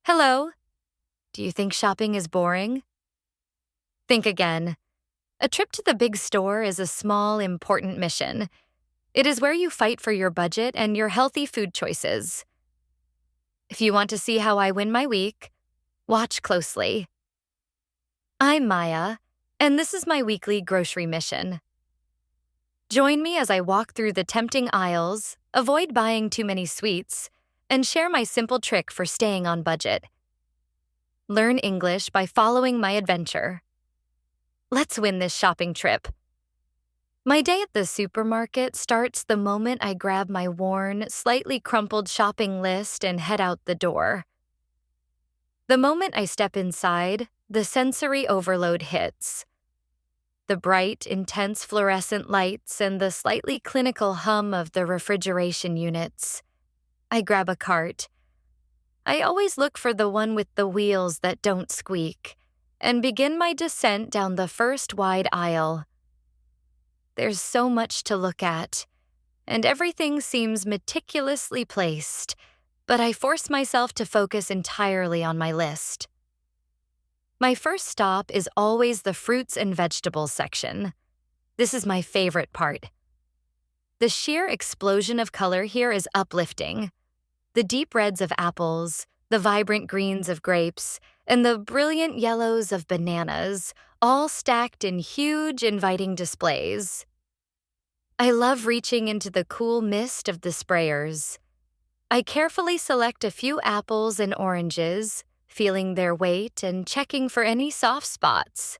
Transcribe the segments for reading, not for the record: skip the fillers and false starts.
Hello. Do you think shopping is boring? Think again. A trip to the big store is a small, important mission. It is where you fight for your budget and your healthy food choices. If you want to see how I win my week, watch closely. I'm Maya, and this is my weekly grocery mission. Join me as I walk through the tempting aisles, avoid buying too many sweets, and share my simple trick for staying on budget. Learn English by following my adventure. Let's win this shopping trip. My day at the supermarket starts the moment I grab my worn, slightly crumpled shopping list and head out the door. The moment I step inside, the sensory overload hits. The bright, intense fluorescent lights and the slightly clinical hum of the refrigeration units. I grab a cart. I always look for the one with the wheels that don't squeak, and begin my descent down the first wide aisle. There's so much to look at, and everything seems meticulously placed, but I force myself to focus entirely on my list. My first stop is always the fruits and vegetables section. This is my favorite part. The sheer explosion of color here is uplifting. The deep reds of apples, the vibrant greens of grapes, and the brilliant yellows of bananas, all stacked in huge, inviting displays. I love reaching into the cool mist of the sprayers. I carefully select a few apples and oranges, feeling their weight and checking for any soft spots.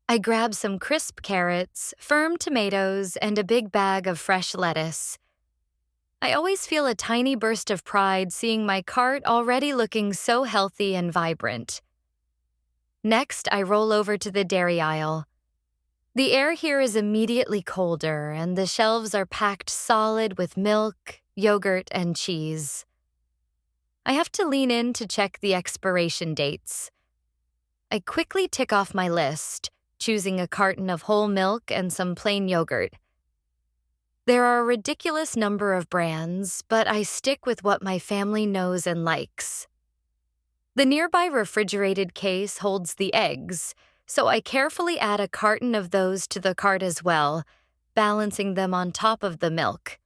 I grab some crisp carrots, firm tomatoes, and a big bag of fresh lettuce. I always feel a tiny burst of pride seeing my cart already looking so healthy and vibrant. Next, I roll over to the dairy aisle. The air here is immediately colder, and the shelves are packed solid with milk, yogurt, and cheese. I have to lean in to check the expiration dates. I quickly tick off my list, choosing a carton of whole milk and some plain yogurt. There are a ridiculous number of brands, but I stick with what my family knows and likes. The nearby refrigerated case holds the eggs, so I carefully add a carton of those to the cart as well, balancing them on top of the milk.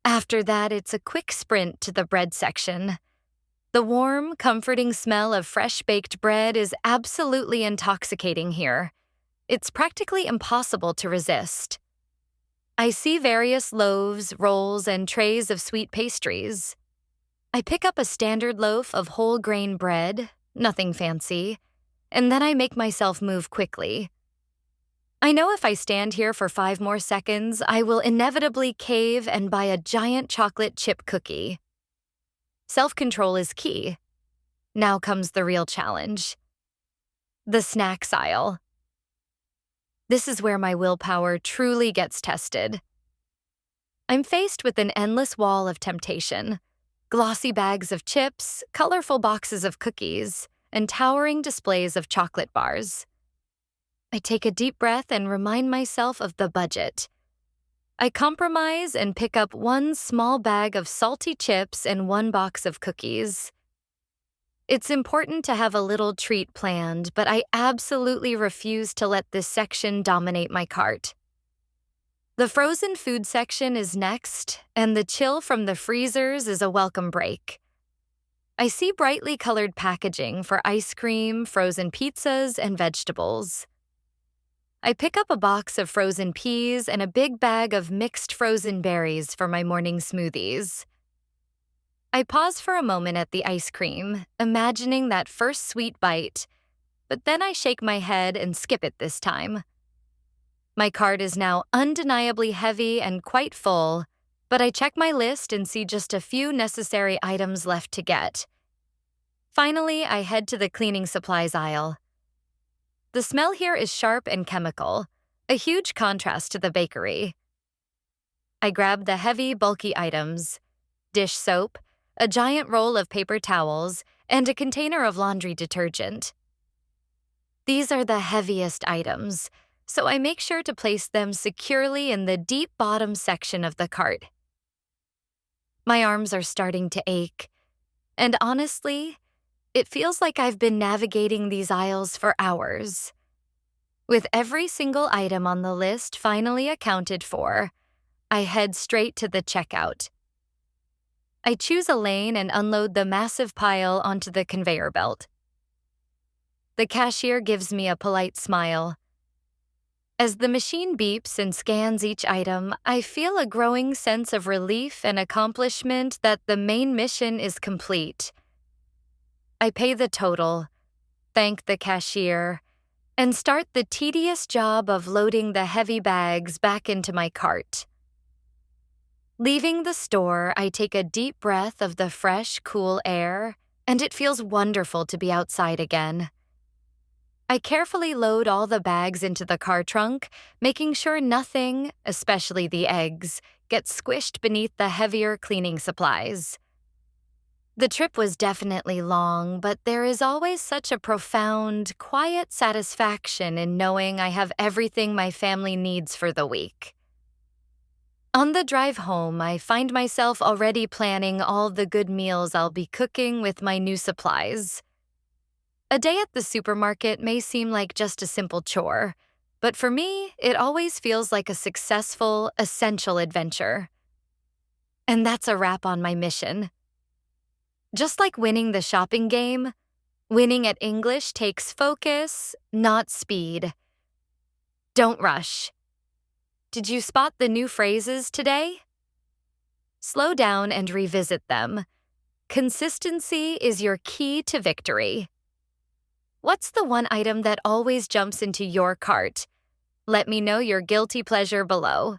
After that, it's a quick sprint to the bread section. The warm, comforting smell of fresh-baked bread is absolutely intoxicating here. It's practically impossible to resist. I see various loaves, rolls, and trays of sweet pastries. I pick up a standard loaf of whole grain bread, nothing fancy, and then I make myself move quickly. I know if I stand here for 5 more seconds, I will inevitably cave and buy a giant chocolate chip cookie. Self-control is key. Now comes the real challenge. The snacks aisle. This is where my willpower truly gets tested. I'm faced with an endless wall of temptation. Glossy bags of chips, colorful boxes of cookies, and towering displays of chocolate bars. I take a deep breath and remind myself of the budget. I compromise and pick up one small bag of salty chips and one box of cookies. It's important to have a little treat planned, but I absolutely refuse to let this section dominate my cart. The frozen food section is next, and the chill from the freezers is a welcome break. I see brightly colored packaging for ice cream, frozen pizzas, and vegetables. I pick up a box of frozen peas and a big bag of mixed frozen berries for my morning smoothies. I pause for a moment at the ice cream, imagining that first sweet bite, but then I shake my head and skip it this time. My cart is now undeniably heavy and quite full, but I check my list and see just a few necessary items left to get. Finally, I head to the cleaning supplies aisle. The smell here is sharp and chemical, a huge contrast to the bakery. I grab the heavy, bulky items: dish soap, a giant roll of paper towels, and a container of laundry detergent. These are the heaviest items, so I make sure to place them securely in the deep bottom section of the cart. My arms are starting to ache. And honestly, it feels like I've been navigating these aisles for hours. With every single item on the list finally accounted for, I head straight to the checkout. I choose a lane and unload the massive pile onto the conveyor belt. The cashier gives me a polite smile. As the machine beeps and scans each item, I feel a growing sense of relief and accomplishment that the main mission is complete. I pay the total, thank the cashier, and start the tedious job of loading the heavy bags back into my cart. Leaving the store, I take a deep breath of the fresh, cool air, and it feels wonderful to be outside again. I carefully load all the bags into the car trunk, making sure nothing, especially the eggs, gets squished beneath the heavier cleaning supplies. The trip was definitely long, but there is always such a profound, quiet satisfaction in knowing I have everything my family needs for the week. On the drive home, I find myself already planning all the good meals I'll be cooking with my new supplies. A day at the supermarket may seem like just a simple chore, but for me, it always feels like a successful, essential adventure. And that's a wrap on my mission. Just like winning the shopping game, winning at English takes focus, not speed. Don't rush. Did you spot the new phrases today? Slow down and revisit them. Consistency is your key to victory. What's the one item that always jumps into your cart? Let me know your guilty pleasure below.